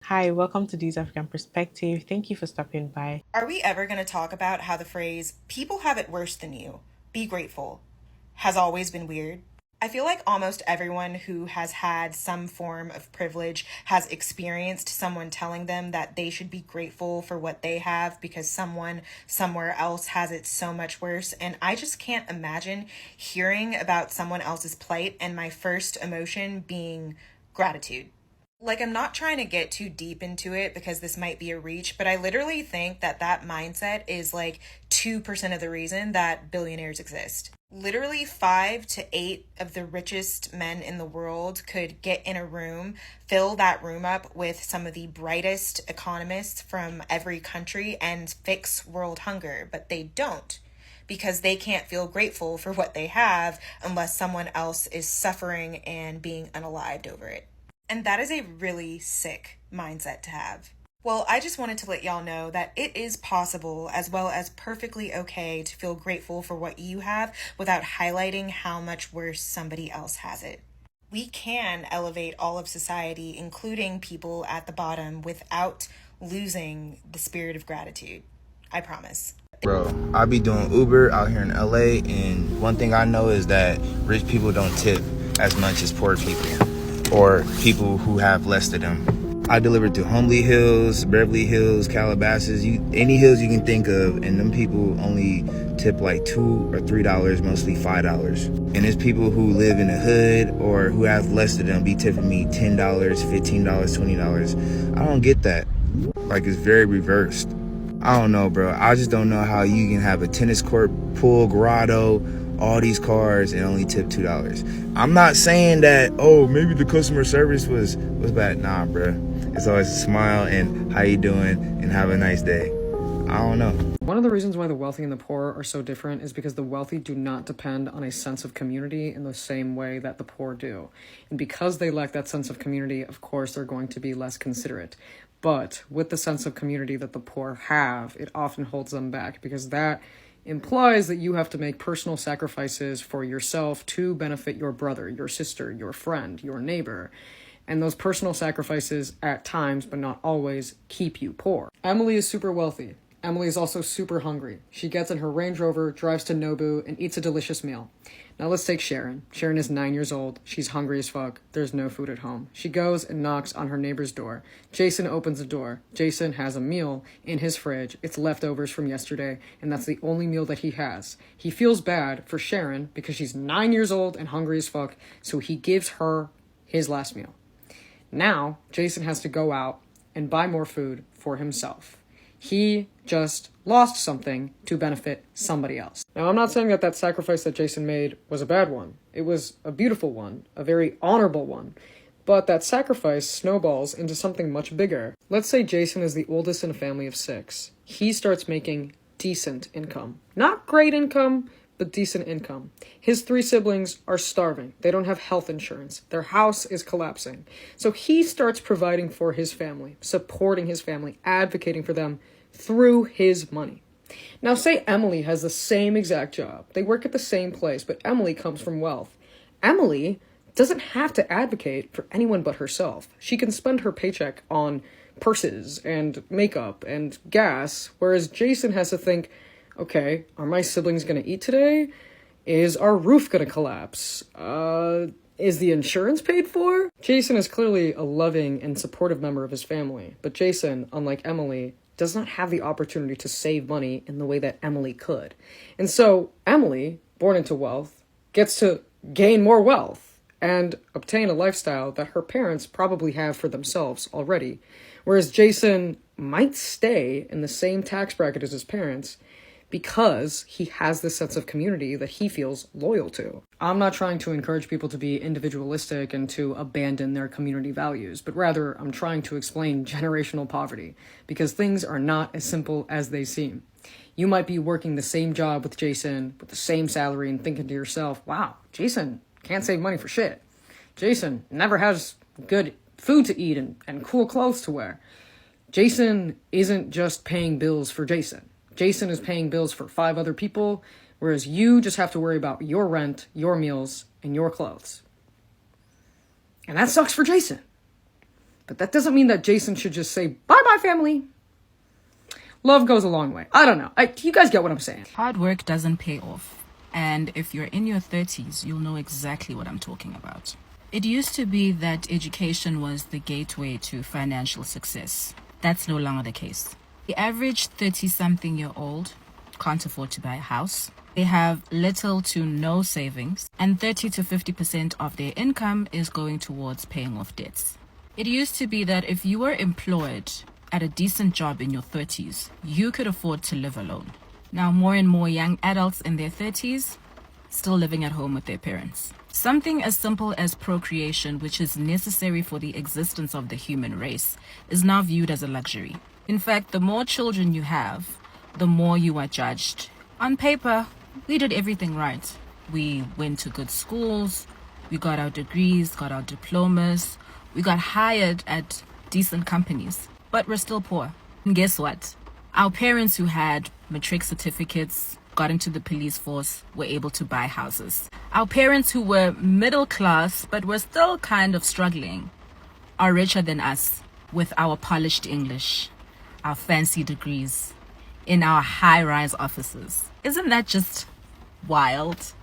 Hi, welcome to This African Perspective. Thank you for stopping by. Are we ever going to talk about how the phrase, people have it worse than you, be grateful, has always been weird? I feel like almost everyone who has had some form of privilege has experienced someone telling them that they should be grateful for what they have because someone somewhere else has it so much worse. And I just can't imagine hearing about someone else's plight and my first emotion being gratitude. Like, I'm not trying to get too deep into it because this might be a reach, but I literally think that that mindset is like 2% of the reason that billionaires exist. Literally, 5 to 8 of the richest men in the world could get in a room, fill that room up with some of the brightest economists from every country, and fix world hunger, but they don't because they can't feel grateful for what they have unless someone else is suffering and being unalived over it. And that is a really sick mindset to have. Well, I just wanted to let y'all know that it is possible, as well as perfectly okay, to feel grateful for what you have without highlighting how much worse somebody else has it. We can elevate all of society, including people at the bottom, without losing the spirit of gratitude. I promise. Bro, I be doing Uber out here in LA, and one thing I know is that rich people don't tip as much as poor people or people who have less than them. I delivered to Homely Hills, Beverly Hills, Calabasas, any hills you can think of, and them people only tip like $2 or $3, mostly $5. And there's people who live in the hood or who have less than them be tipping me $10, $15, $20. I don't get that. Like, it's very reversed. I don't know, bro. I just don't know how you can have a tennis court, pool, grotto, all these cars and only tip $2. I'm not saying that, oh, maybe the customer service was bad. Nah, bro. It's always a smile and how you doing and have a nice day. I don't know. One of the reasons why the wealthy and the poor are so different is because the wealthy do not depend on a sense of community in the same way that the poor do. And because they lack that sense of community, of course, they're going to be less considerate. But with the sense of community that the poor have, it often holds them back because that implies that you have to make personal sacrifices for yourself to benefit your brother, your sister, your friend, your neighbor. And those personal sacrifices at times, but not always, keep you poor. Emily is super wealthy. Emily is also super hungry. She gets in her Range Rover, drives to Nobu, and eats a delicious meal. Now let's take Sharon. Sharon is 9 years old. She's hungry as fuck. There's no food at home. She goes and knocks on her neighbor's door. Jason opens the door. Jason has a meal in his fridge. It's leftovers from yesterday, and that's the only meal that he has. He feels bad for Sharon because she's 9 years old and hungry as fuck, so he gives her his last meal. Now, Jason has to go out and buy more food for himself. He just lost something to benefit somebody else. Now, I'm not saying that sacrifice that Jason made was a bad one. It was a beautiful one, a very honorable one. But that sacrifice snowballs into something much bigger. Let's say Jason is the oldest in a family of 6. He starts making decent income. Not great income, but decent income. His 3 siblings are starving. They don't have health insurance. Their house is collapsing. So he starts providing for his family, supporting his family, advocating for them through his money. Now, say Emily has the same exact job. They work at the same place, but Emily comes from wealth. Emily doesn't have to advocate for anyone but herself. She can spend her paycheck on purses and makeup and gas, whereas Jason has to think, okay, are my siblings going to eat today? Is our roof going to collapse? Is the insurance paid for? Jason is clearly a loving and supportive member of his family, but Jason, unlike Emily, does not have the opportunity to save money in the way that Emily could. And so Emily, born into wealth, gets to gain more wealth and obtain a lifestyle that her parents probably have for themselves already, whereas Jason might stay in the same tax bracket as his parents because he has this sense of community that he feels loyal to. I'm not trying to encourage people to be individualistic and to abandon their community values, but rather I'm trying to explain generational poverty, because things are not as simple as they seem. You might be working the same job with Jason, with the same salary, and thinking to yourself, wow, Jason can't save money for shit. Jason never has good food to eat and cool clothes to wear. Jason isn't just paying bills for Jason. Jason is paying bills for 5 other people, whereas you just have to worry about your rent, your meals, and your clothes. And that sucks for Jason. But that doesn't mean that Jason should just say, bye-bye, family. Love goes a long way. I don't know. You guys get what I'm saying. Hard work doesn't pay off. And if you're in your 30s, you'll know exactly what I'm talking about. It used to be that education was the gateway to financial success. That's no longer the case. The average 30-something-year-old can't afford to buy a house. They have little to no savings, and 30 to 50% of their income is going towards paying off debts. It used to be that if you were employed at a decent job in your 30s, you could afford to live alone. Now, more and more young adults in their 30s still living at home with their parents. Something as simple as procreation, which is necessary for the existence of the human race, is now viewed as a luxury. In fact, the more children you have, the more you are judged. On paper, we did everything right. We went to good schools, we got our degrees, got our diplomas, we got hired at decent companies, but we're still poor. And guess what? Our parents who had matric certificates, got into the police force, were able to buy houses. Our parents who were middle class but were still kind of struggling are richer than us with our polished English, our fancy degrees, in our high-rise offices. Isn't that just wild?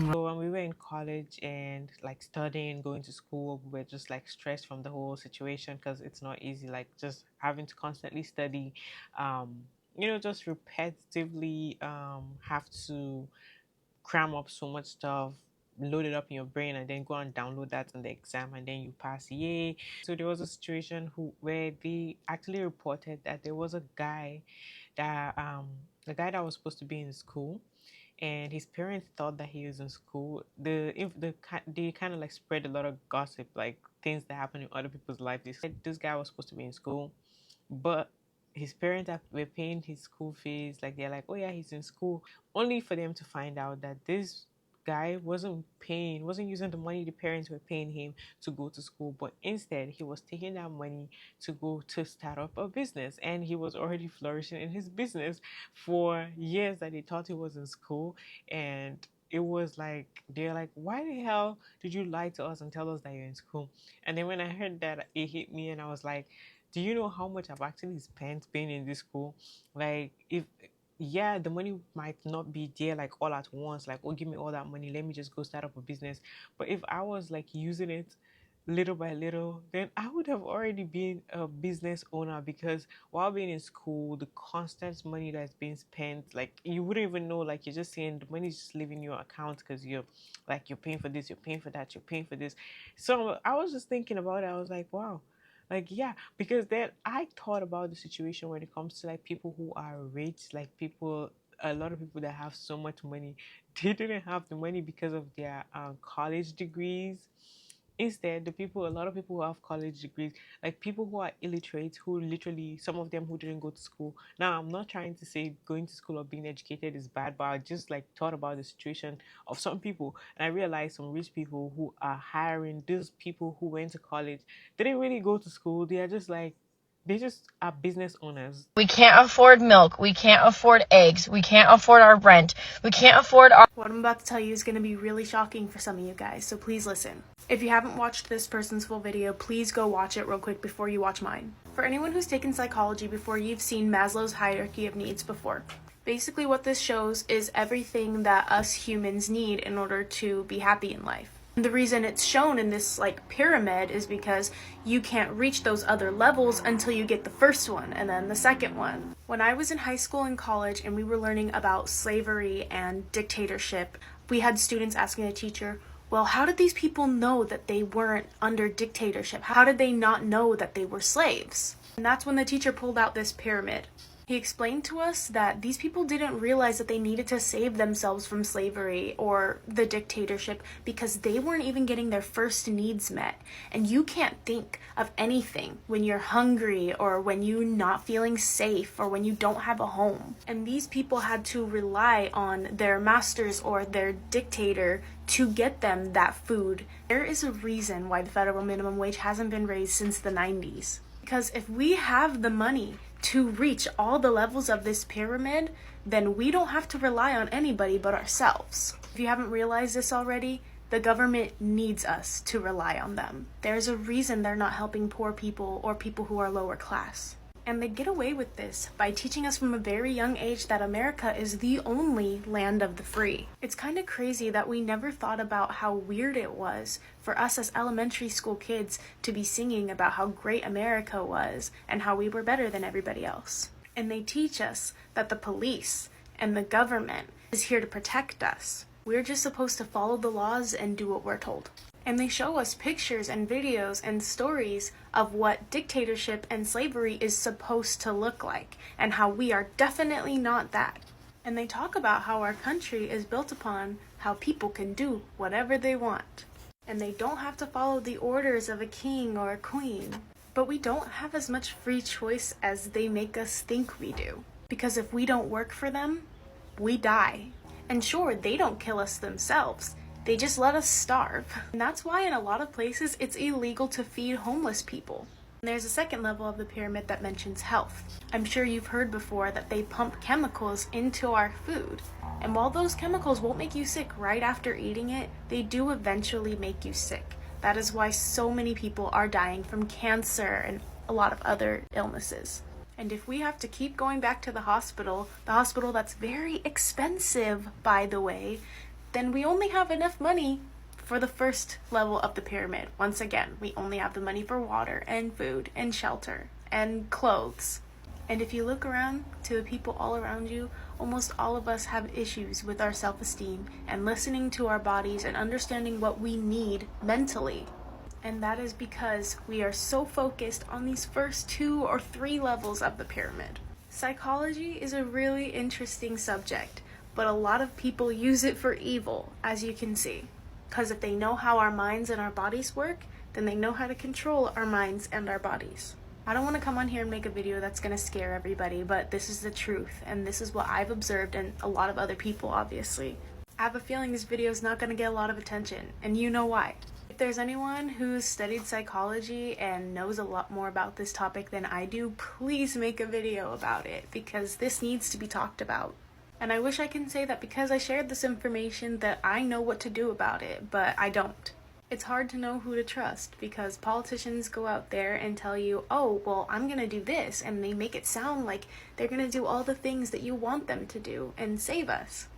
So when we were in college and like studying, going to school, we were just like stressed from the whole situation because it's not easy, like just having to constantly study, just repetitively have to cram up so much stuff, load it up in your brain, and then go and download that in the exam, and then you pass. Yay! So there was a situation where they actually reported that there was a guy that the guy that was supposed to be in school, and his parents thought that he was in school. They kind of like spread a lot of gossip, like things that happen in other people's lives. They said this guy was supposed to be in school, but his parents were paying his school fees. Like they're like, oh yeah, he's in school, only for them to find out that this guy wasn't using the money the parents were paying him to go to school, but instead he was taking that money to go to start up a business, and he was already flourishing in his business for years that they thought he was in school. And it was like, they're like, why the hell did you lie to us and tell us that you're in school? And then when I heard that, it hit me, and I was like, do you know how much I've actually spent being in this school? Like, yeah, the money might not be there like all at once, like, oh, give me all that money, let me just go start up a business. But if I was like using it little by little, then I would have already been a business owner, because while being in school, the constant money that's being spent, like you wouldn't even know, like you're just seeing the money's just leaving your account because you're paying for this, you're paying for that, you're paying for this. So I was just thinking about it. I was like, wow. Like, yeah, because then I thought about the situation when it comes to like people who are rich, like a lot of people that have so much money, they didn't have the money because of their college degrees. Instead, a lot of people who have college degrees, like people who are illiterate, who literally, some of them who didn't go to school. Now, I'm not trying to say going to school or being educated is bad, but I just like thought about the situation of some people, and I realized some rich people who are hiring these people who went to college, they didn't really go to school. They just are business owners. We can't afford milk. We can't afford eggs. We can't afford our rent. We can't afford our... What I'm about to tell you is going to be really shocking for some of you guys, so please listen. If you haven't watched this person's full video, please go watch it real quick before you watch mine. For anyone who's taken psychology before, you've seen Maslow's hierarchy of needs before. Basically what this shows is everything that us humans need in order to be happy in life. And the reason it's shown in this like pyramid is because you can't reach those other levels until you get the first one and then the second one. When I was in high school and college and we were learning about slavery and dictatorship, we had students asking the teacher, well, how did these people know that they weren't under dictatorship? How did they not know that they were slaves? And that's when the teacher pulled out this pyramid. He explained to us that these people didn't realize that they needed to save themselves from slavery or the dictatorship because they weren't even getting their first needs met. And you can't think of anything when you're hungry or when you're not feeling safe or when you don't have a home. And these people had to rely on their masters or their dictator to get them that food. There is a reason why the federal minimum wage hasn't been raised since the 90s. Because if we have the money to reach all the levels of this pyramid, then we don't have to rely on anybody but ourselves. If you haven't realized this already, The government needs us to rely on them. There's a reason they're not helping poor people or people who are lower class. And they get away with this by teaching us from a very young age that America is the only land of the free. It's kind of crazy that we never thought about how weird it was for us as elementary school kids to be singing about how great America was and how we were better than everybody else. And they teach us that the police and the government is here to protect us. We're just supposed to follow the laws and do what we're told. And they show us pictures and videos and stories of what dictatorship and slavery is supposed to look like, and how we are definitely not that. And they talk about how our country is built upon how people can do whatever they want, and they don't have to follow the orders of a king or a queen. But we don't have as much free choice as they make us think we do. Because if we don't work for them, we die. And sure, they don't kill us themselves. They just let us starve. And that's why in a lot of places it's illegal to feed homeless people. And there's a second level of the pyramid that mentions health. I'm sure you've heard before that they pump chemicals into our food. And while those chemicals won't make you sick right after eating it, they do eventually make you sick. That is why so many people are dying from cancer and a lot of other illnesses. And if we have to keep going back to the hospital that's very expensive, by the way, then we only have enough money for the first level of the pyramid. Once again, we only have the money for water and food and shelter and clothes. And if you look around to the people all around you, almost all of us have issues with our self-esteem and listening to our bodies and understanding what we need mentally. And that is because we are so focused on these first 2 or 3 levels of the pyramid. Psychology is a really interesting subject, but a lot of people use it for evil, as you can see. Because if they know how our minds and our bodies work, then they know how to control our minds and our bodies. I don't want to come on here and make a video that's going to scare everybody, but this is the truth, and this is what I've observed and a lot of other people, obviously. I have a feeling this video is not going to get a lot of attention, and you know why. If there's anyone who's studied psychology and knows a lot more about this topic than I do, please make a video about it, because this needs to be talked about. And I wish I can say that because I shared this information that I know what to do about it, but I don't. It's hard to know who to trust because politicians go out there and tell you, oh, well, I'm gonna do this, and they make it sound like they're gonna do all the things that you want them to do and save us.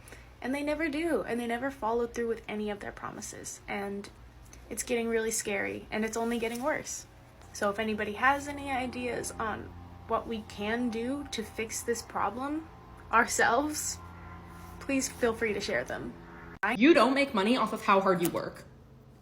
And they never do, and they never follow through with any of their promises. And it's getting really scary, and it's only getting worse. So if anybody has any ideas on what we can do to fix this problem ourselves, please feel free to share them. You don't make money off of how hard you work.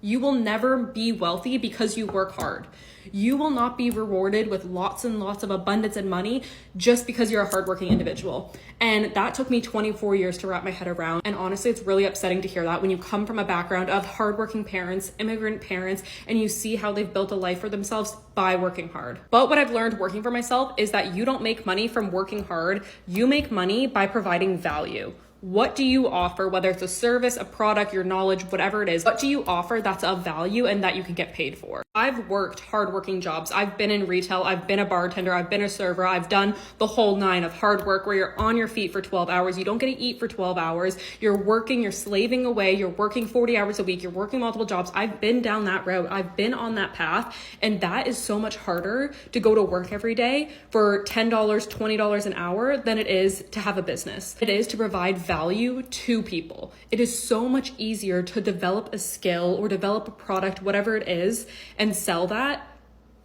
You will never be wealthy because you work hard. You will not be rewarded with lots and lots of abundance and money just because you're a hardworking individual. And that took me 24 years to wrap my head around. And honestly, it's really upsetting to hear that when you come from a background of hardworking parents, immigrant parents, and you see how they've built a life for themselves by working hard. But what I've learned working for myself is that you don't make money from working hard. You make money by providing value. What do you offer, whether it's a service, a product, your knowledge, whatever it is, what do you offer that's of value and that you can get paid for? I've worked hardworking jobs. I've been in retail. I've been a bartender. I've been a server. I've done the whole 9 of hard work where you're on your feet for 12 hours. You don't get to eat for 12 hours. You're working, you're slaving away. You're working 40 hours a week. You're working multiple jobs. I've been down that road. I've been on that path. And that is so much harder to go to work every day for $10, $20 an hour than it is to have a business. It is to provide value to people. It is so much easier to develop a skill or develop a product, whatever it is, and sell that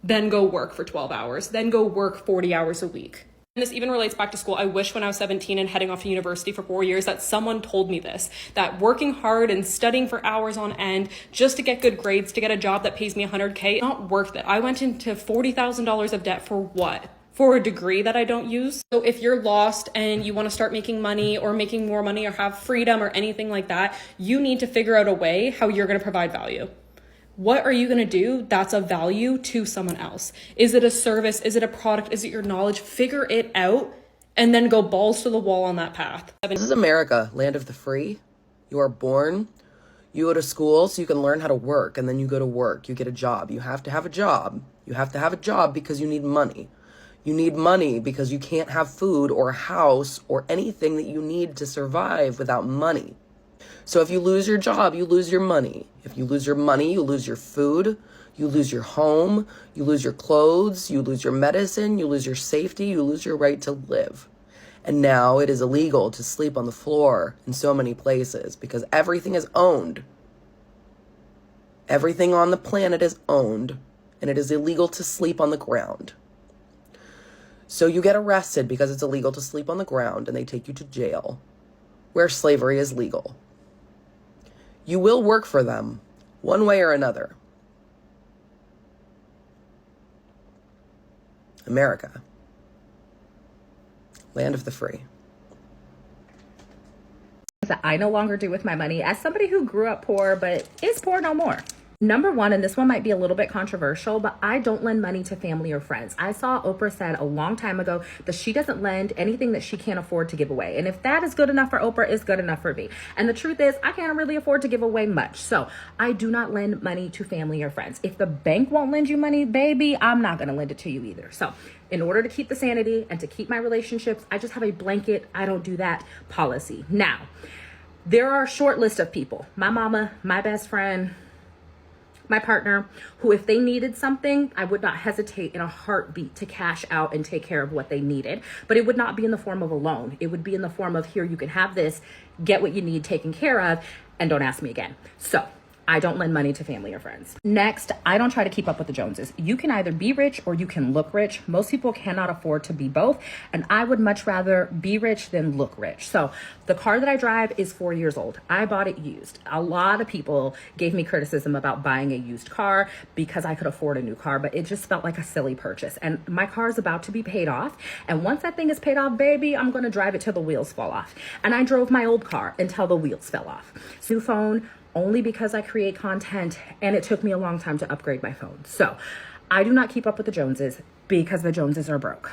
than go work for 12 hours, then go work 40 hours a week. And this even relates back to school. I wish when I was 17 and heading off to university for 4 years that someone told me this, that working hard and studying for hours on end just to get good grades, to get a job that pays me $100K, not worth it. I went into $40,000 of debt for what? For a degree that I don't use. So if you're lost and you want to start making money or making more money or have freedom or anything like that, you need to figure out a way how you're going to provide value. What are you going to do that's of value to someone else? Is it a service? Is it a product? Is it your knowledge? Figure it out and then go balls to the wall on that path. This is America, land of the free. You are born, you go to school so you can learn how to work, and then you go to work, you get a job. You have to have a job. You have to have a job because you need money. You need money because you can't have food or a house or anything that you need to survive without money. So if you lose your job, you lose your money. If you lose your money, you lose your food, you lose your home, you lose your clothes, you lose your medicine, you lose your safety, you lose your right to live. And now it is illegal to sleep on the floor in so many places because everything is owned. Everything on the planet is owned, and it is illegal to sleep on the ground. So you get arrested because it's illegal to sleep on the ground, and they take you to jail, where slavery is legal. You will work for them, one way or another. America, land of the free. That I no longer do with my money as somebody who grew up poor but is poor no more. Number one, and this one might be a little bit controversial, but I don't lend money to family or friends. I saw Oprah said a long time ago that she doesn't lend anything that she can't afford to give away. And if that is good enough for Oprah, it's good enough for me. And the truth is, I can't really afford to give away much. So I do not lend money to family or friends. If the bank won't lend you money, baby, I'm not going to lend it to you either. So in order to keep the sanity and to keep my relationships, I just have a blanket, I don't do that policy. Now, there are a short list of people, my mama, my best friend, my partner, who if they needed something, I would not hesitate in a heartbeat to cash out and take care of what they needed. But it would not be in the form of a loan. It would be in the form of, here, you can have this, get what you need taken care of, and don't ask me again. So I don't lend money to family or friends. Next, I don't try to keep up with the Joneses. You can either be rich or you can look rich. Most people cannot afford to be both, and I would much rather be rich than look rich. So the car that I drive is 4 years old. I bought it used. A lot of people gave me criticism about buying a used car because I could afford a new car, but it just felt like a silly purchase. And my car is about to be paid off. And once that thing is paid off, baby, I'm going to drive it till the wheels fall off. And I drove my old car until the wheels fell off. New phone, only because I create content, and it took me a long time to upgrade my phone. So I do not keep up with the Joneses because the Joneses are broke.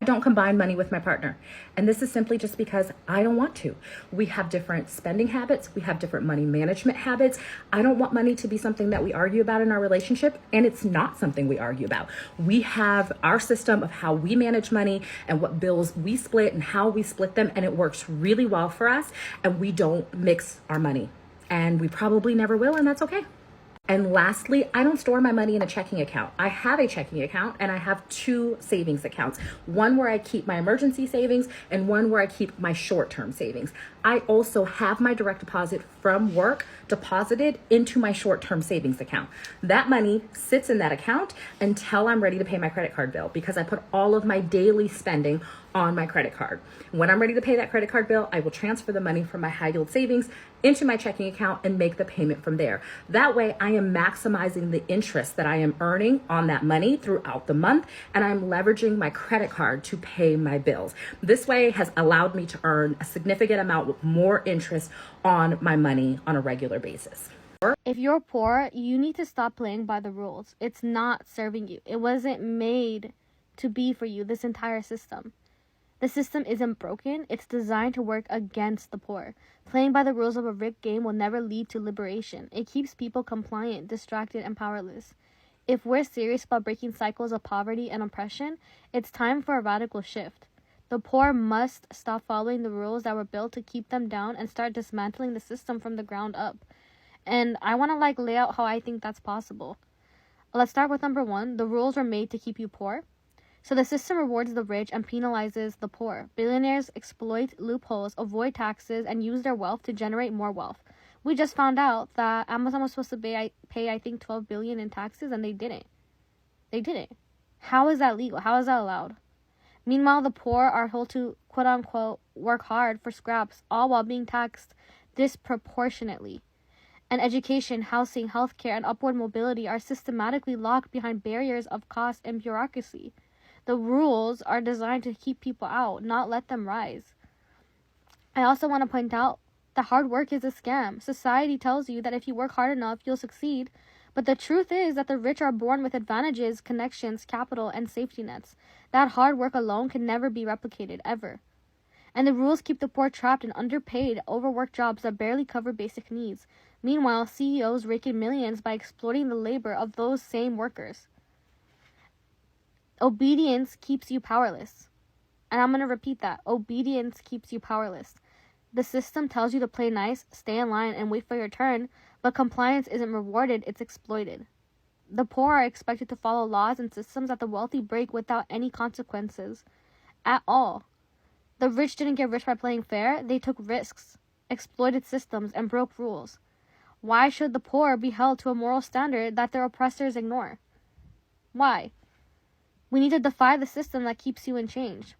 I don't combine money with my partner. And this is simply just because I don't want to. We have different spending habits. We have different money management habits. I don't want money to be something that we argue about in our relationship. And it's not something we argue about. We have our system of how we manage money and what bills we split and how we split them. And it works really well for us. And we don't mix our money. And we probably never will, and that's okay. And lastly, I don't store my money in a checking account. I have a checking account and I have 2 savings accounts. One where I keep my emergency savings and one where I keep my short-term savings. I also have my direct deposit from work deposited into my short-term savings account. That money sits in that account until I'm ready to pay my credit card bill because I put all of my daily spending on my credit card. When I'm ready to pay that credit card bill, I will transfer the money from my high yield savings into my checking account and make the payment from there. That way I am maximizing the interest that I am earning on that money throughout the month, and I'm leveraging my credit card to pay my bills. This way has allowed me to earn a significant amount with more interest on my money on a regular basis. If you're poor, you need to stop playing by the rules. It's not serving you. It wasn't made to be for you, this entire system. The system isn't broken, it's designed to work against the poor. Playing by the rules of a rigged game will never lead to liberation. It keeps people compliant, distracted, and powerless. If we're serious about breaking cycles of poverty and oppression, it's time for a radical shift. The poor must stop following the rules that were built to keep them down and start dismantling the system from the ground up. And I want to lay out how I think that's possible. Let's start with number 1. The rules were made to keep you poor. So the system rewards the rich and penalizes the poor. Billionaires exploit loopholes, avoid taxes, and use their wealth to generate more wealth. We just found out that Amazon was supposed to pay I think $12 billion in taxes, and they didn't. They didn't. How is that legal? How is that allowed? Meanwhile, the poor are told to, quote unquote, work hard for scraps, all while being taxed disproportionately. And education, housing, healthcare, and upward mobility are systematically locked behind barriers of cost and bureaucracy. The rules are designed to keep people out, not let them rise. I also want to point out that hard work is a scam. Society tells you that if you work hard enough, you'll succeed. But the truth is that the rich are born with advantages, connections, capital, and safety nets. That hard work alone can never be replicated, ever. And the rules keep the poor trapped in underpaid, overworked jobs that barely cover basic needs. Meanwhile, CEOs rake in millions by exploiting the labor of those same workers. Obedience keeps you powerless. And I'm going to repeat that. Obedience keeps you powerless. The system tells you to play nice, stay in line, and wait for your turn, but compliance isn't rewarded, it's exploited. The poor are expected to follow laws and systems that the wealthy break without any consequences at all. The rich didn't get rich by playing fair, they took risks, exploited systems, and broke rules. Why should the poor be held to a moral standard that their oppressors ignore? Why? We need to defy the system that keeps you in change.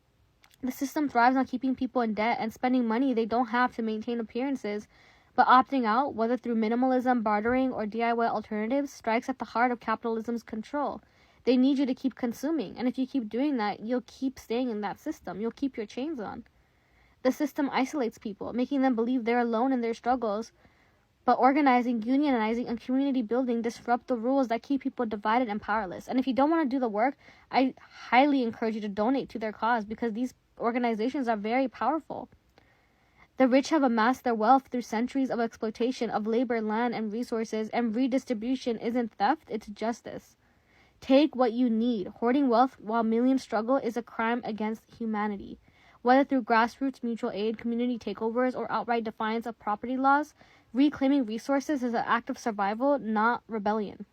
The system thrives on keeping people in debt and spending money they don't have to maintain appearances, but opting out, whether through minimalism, bartering, or DIY alternatives, strikes at the heart of capitalism's control. They need you to keep consuming, and if you keep doing that, you'll keep staying in that system. You'll keep your chains on. The system isolates people, making them believe they're alone in their struggles, but organizing, unionizing, and community building disrupt the rules that keep people divided and powerless. And if you don't want to do the work, I highly encourage you to donate to their cause, because these organizations are very powerful. The rich have amassed their wealth through centuries of exploitation of labor, land, and resources, and redistribution isn't theft, it's justice. Take what you need. Hoarding wealth while millions struggle is a crime against humanity. Whether through grassroots mutual aid, community takeovers, or outright defiance of property laws, reclaiming resources is an act of survival, not rebellion.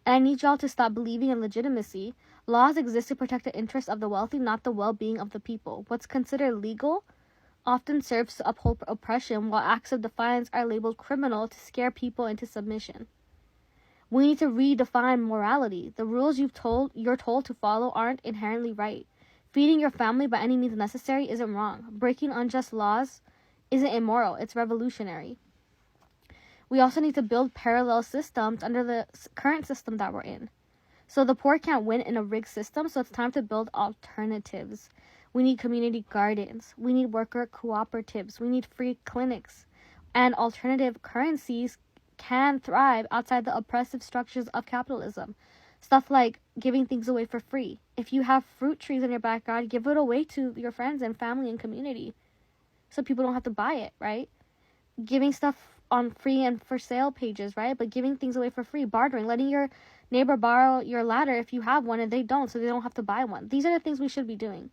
And I need y'all to stop believing in legitimacy. Laws exist to protect the interests of the wealthy, not the well-being of the people. What's considered legal often serves to uphold oppression, while acts of defiance are labeled criminal to scare people into submission. We need to redefine morality. The rules you're told to follow aren't inherently right. Feeding your family by any means necessary isn't wrong. Breaking unjust laws isn't immoral, it's revolutionary. We also need to build parallel systems under the current system that we're in. So the poor can't win in a rigged system, so it's time to build alternatives. We need community gardens. We need worker cooperatives. We need free clinics. And alternative currencies can thrive outside the oppressive structures of capitalism. Stuff like giving things away for free. If you have fruit trees in your backyard, give it away to your friends and family and community so people don't have to buy it, right? Giving stuff on free and for sale pages, right? But giving things away for free, bartering, letting your neighbor borrow your ladder if you have one and they don't, so they don't have to buy one. These are the things we should be doing.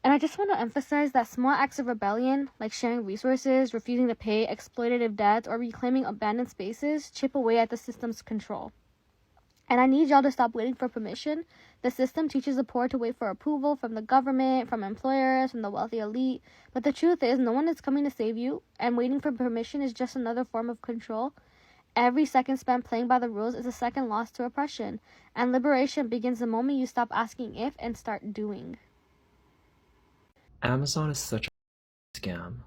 And I just want to emphasize that small acts of rebellion, like sharing resources, refusing to pay exploitative debts, or reclaiming abandoned spaces, chip away at the system's control. And I need y'all to stop waiting for permission. The system teaches the poor to wait for approval from the government, from employers, from the wealthy elite. But the truth is, no one is coming to save you, and waiting for permission is just another form of control. Every second spent playing by the rules is a second lost to oppression. And liberation begins the moment you stop asking if and start doing. Amazon is such a scam.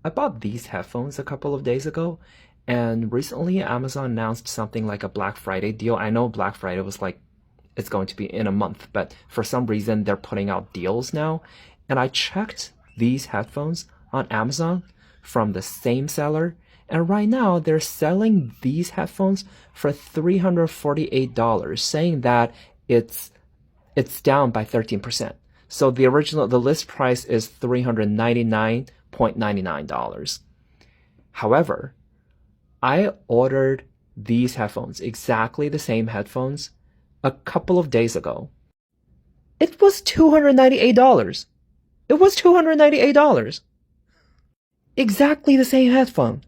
I bought these headphones a couple of days ago, and recently Amazon announced something like a Black Friday deal. I know Black Friday was like, it's going to be in a month, but for some reason they're putting out deals now. And I checked these headphones on Amazon from the same seller, and right now they're selling these headphones for $348, saying that it's down by 13%. So the list price is $399.99. However, I ordered these headphones, exactly the same headphones, a couple of days ago. It was $298. It was $298. Exactly the same headphone.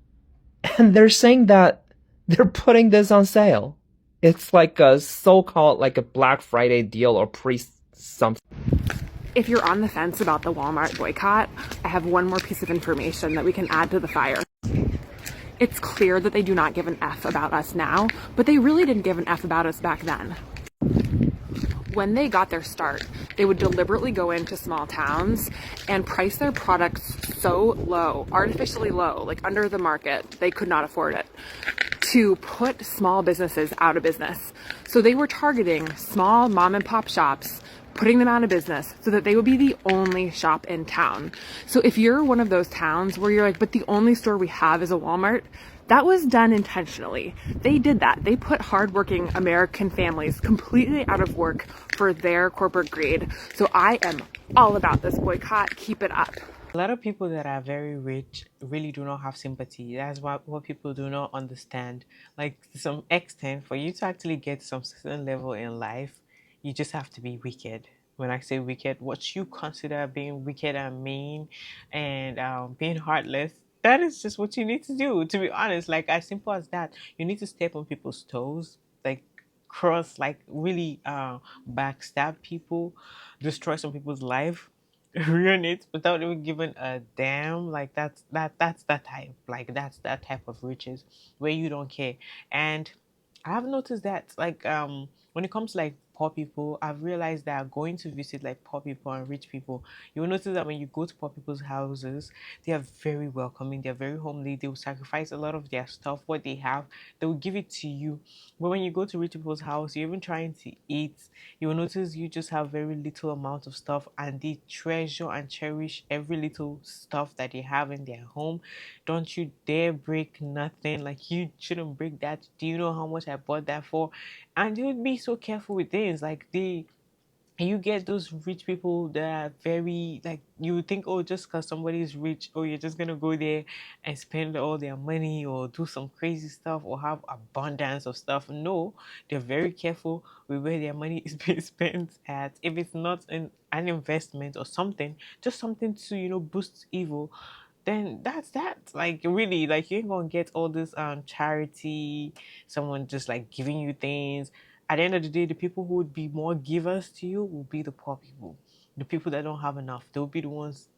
And they're saying that they're putting this on sale. It's like a so-called like a Black Friday deal or something. If you're on the fence about the Walmart boycott, I have one more piece of information that we can add to the fire. It's clear that they do not give an F about us now, but they really didn't give an F about us back then. When they got their start, they would deliberately go into small towns and price their products so low, artificially low, like under the market, they could not afford it, to put small businesses out of business. So they were targeting small mom and pop shops, putting them out of business so that they would be the only shop in town. So if you're one of those towns where you're like, but the only store we have is a Walmart, that was done intentionally. They did that. They put hardworking American families completely out of work for their corporate greed. So I am all about this boycott. Keep it up. A lot of people that are very rich really do not have sympathy. That's what people do not understand. Like, to some extent, for you to actually get some certain level in life, you just have to be wicked. when I say wicked, what you consider being wicked and mean and being heartless, that is just what you need to do. To be honest, like as simple as that, you need to step on people's toes, like cross, like really backstab people, destroy some people's life, ruin it without even giving a damn. Like that's that type. Like that's that type of riches where you don't care. And I have noticed that like when it comes to like poor people, I've realized that going to visit like poor people and rich people, you will notice that when you go to poor people's houses, they are very welcoming, they're very homely, they will sacrifice a lot of their stuff, what they have, they will give it to you. But when you go to rich people's house, you're even trying to eat, you will notice you just have very little amount of stuff and they treasure and cherish every little stuff that they have in their home. Don't you dare break nothing. Like you shouldn't break that. Do you know how much I bought that for? And you would be so careful with things. Like you get those rich people that are very like you would think, oh, just because somebody is rich, oh, you're just gonna go there and spend all their money or do some crazy stuff or have abundance of stuff. No, they're very careful with where their money is being spent at. If it's not an investment or something, just something to boost evil, then that's that. Like really, like you ain't gonna get all this charity, someone just like giving you things. At the end of the day, the people who would be more givers to you will be the poor people, the people that don't have enough. They'll be the ones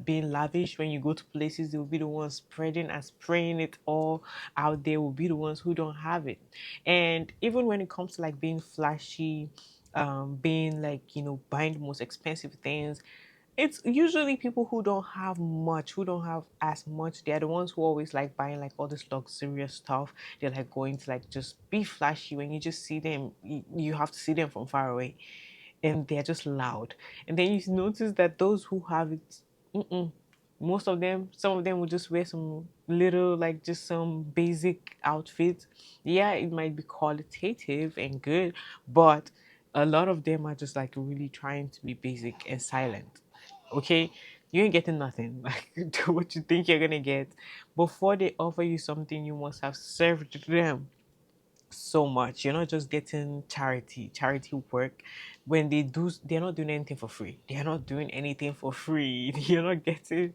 being lavish when you go to places. They'll be the ones spreading and spraying it all out there. Will be the ones who don't have it. And even when it comes to like being flashy, being like buying the most expensive things, it's usually people who don't have much, who don't have as much. They're the ones who always like buying like all this luxurious stuff. They're like going to like just be flashy. When you just see them, you have to see them from far away, and they're just loud. And then you notice that those who have it, mm-mm, most of them, some of them will just wear some little, like just some basic outfits. Yeah, it might be qualitative and good, but a lot of them are just like really trying to be basic and silent. Okay, you ain't getting nothing. Like do what you think you're gonna get. Before they offer you something, you must have served them so much. You're not just getting charity work. When they do, they're not doing anything for free. They're not doing anything for free. You're not getting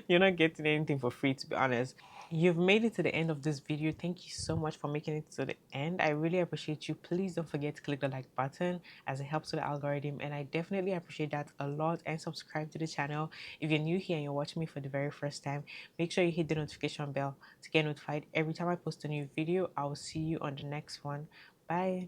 you're not getting anything for free, to be honest. You've made it to the end of this video. Thank you so much for making it to the end. I really appreciate you. Please don't forget to click the like button as it helps with the algorithm, and I definitely appreciate that a lot. And subscribe to the channel. If you're new here and you're watching me for the very first time, make sure you hit the notification bell to get notified every time I post a new video. I will see you on the next one. Bye.